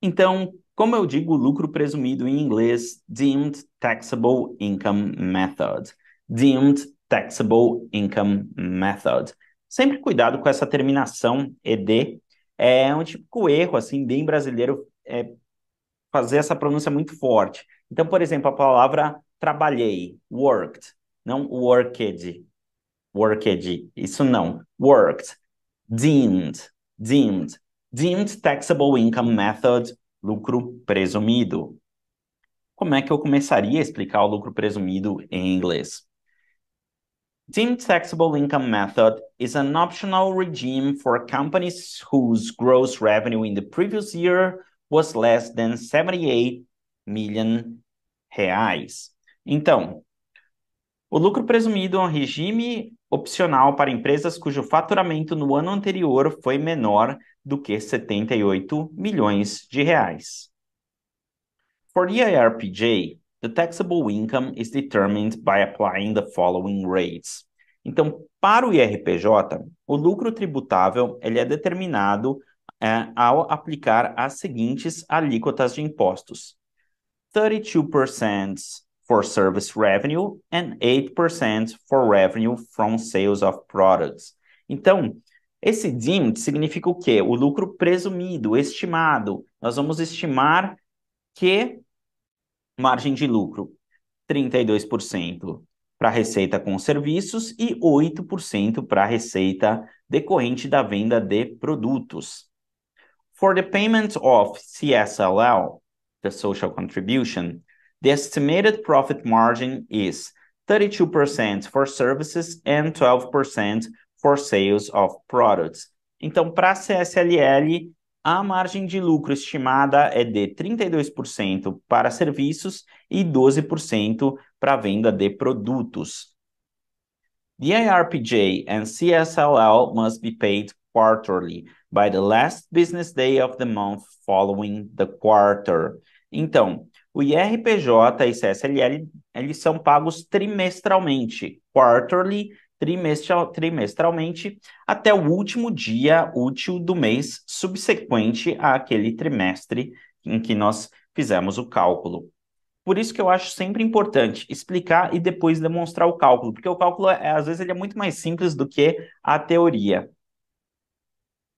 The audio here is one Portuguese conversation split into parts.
Então, como eu digo, lucro presumido em inglês, Deemed Taxable Income Method. Deemed Taxable Income Method. Sempre cuidado com essa terminação ED. É um típico erro, assim, bem brasileiro, fazer essa pronúncia muito forte. Então, por exemplo, a palavra trabalhei, worked, não worked, worked, isso não, worked. Deemed, deemed, deemed taxable income method, lucro presumido. Como é que eu começaria a explicar o lucro presumido em inglês? Deemed taxable income method is an optional regime for companies whose gross revenue in the previous year was less than 78 million reais. Então, o lucro presumido é um regime opcional para empresas cujo faturamento no ano anterior foi menor do que 78 milhões de reais. For the IRPJ, the taxable income is determined by applying the following rates. Então, para o IRPJ, o lucro tributável ele é determinado ao aplicar as seguintes alíquotas de impostos: 32% for service revenue and 8% for revenue from sales of products. Então, esse deemed significa o quê? O lucro presumido, estimado. Nós vamos estimar que margem de lucro 32% para receita com serviços e 8% para receita decorrente da venda de produtos. For the payment of CSLL, the social contribution, the estimated profit margin is 32% for services and 12% for sales of products. Então, para a CSLL, a margem de lucro estimada é de 32% para serviços e 12% para a venda de produtos. The IRPJ and CSLL must be paid quarterly by the last business day of the month following the quarter. Então, o IRPJ e CSLL, eles são pagos trimestralmente, quarterly, trimestralmente, até o último dia útil do mês subsequente àquele trimestre em que nós fizemos o cálculo. Por isso que eu acho sempre importante explicar e depois demonstrar o cálculo, porque o cálculo, às vezes, ele é muito mais simples do que a teoria.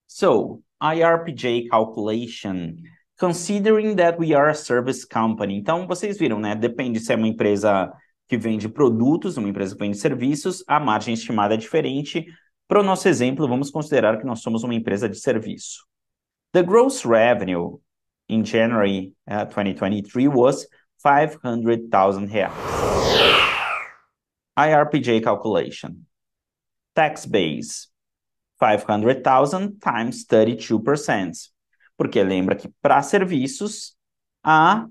So, IRPJ calculation, considering that we are a service company. Então, vocês viram, né? Depende se é uma empresa que vende produtos, uma empresa que vende serviços, a margem estimada é diferente. Para o nosso exemplo, vamos considerar que nós somos uma empresa de serviço. The gross revenue in January 2023 was 500,000 reais. IRPJ calculation. Tax base, 500,000 times 32%. Porque lembra que para serviços, a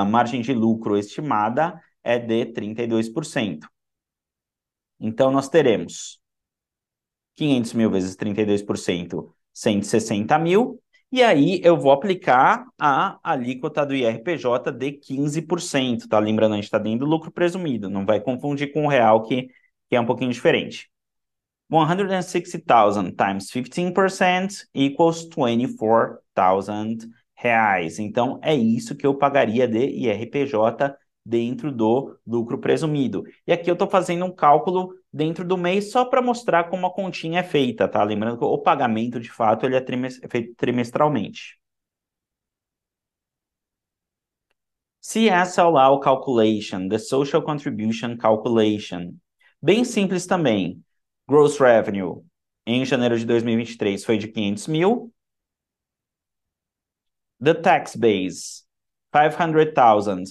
margem de lucro estimada é de 32%. Então, nós teremos 500 mil vezes 32%, 160 mil. E aí eu vou aplicar a alíquota do IRPJ de 15%, tá? Lembrando, a gente está dentro do lucro presumido, não vai confundir com o real, que é um pouquinho diferente. 160,000 times 15% equals 24,000 reais. Então, é isso que eu pagaria de IRPJ dentro do lucro presumido. E aqui eu estou fazendo um cálculo dentro do mês só para mostrar como a continha é feita, tá? Lembrando que o pagamento, de fato, ele é feito trimestralmente. CSLL calculation, the social contribution calculation. Bem simples também. Gross revenue em janeiro de 2023 foi de 500 mil. The tax base, 500,000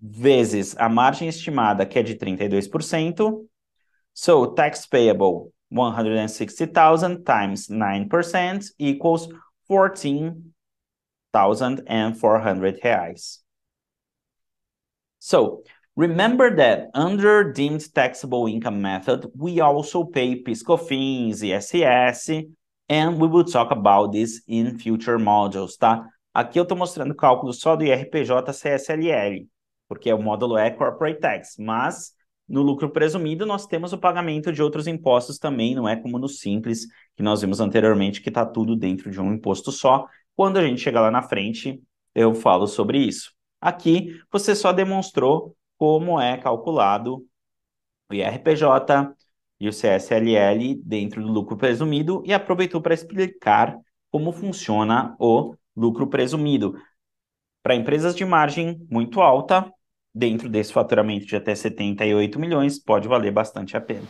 vezes a margem estimada, que é de 32%. So, tax payable, 160,000 times 9% equals 14,400 reais. So, remember that under deemed taxable income method, we also pay PIS/COFINS, ISS, and we will talk about this in future modules, tá? Aqui eu estou mostrando o cálculo só do IRPJ CSLL, porque o módulo é Corporate Tax, mas no lucro presumido nós temos o pagamento de outros impostos também, não é como no Simples, que nós vimos anteriormente, que está tudo dentro de um imposto só. Quando a gente chegar lá na frente, eu falo sobre isso. Aqui, você só demonstrou como é calculado o IRPJ e o CSLL dentro do lucro presumido e aproveitou para explicar como funciona o lucro presumido. Para empresas de margem muito alta, dentro desse faturamento de até 78 milhões, pode valer bastante a pena.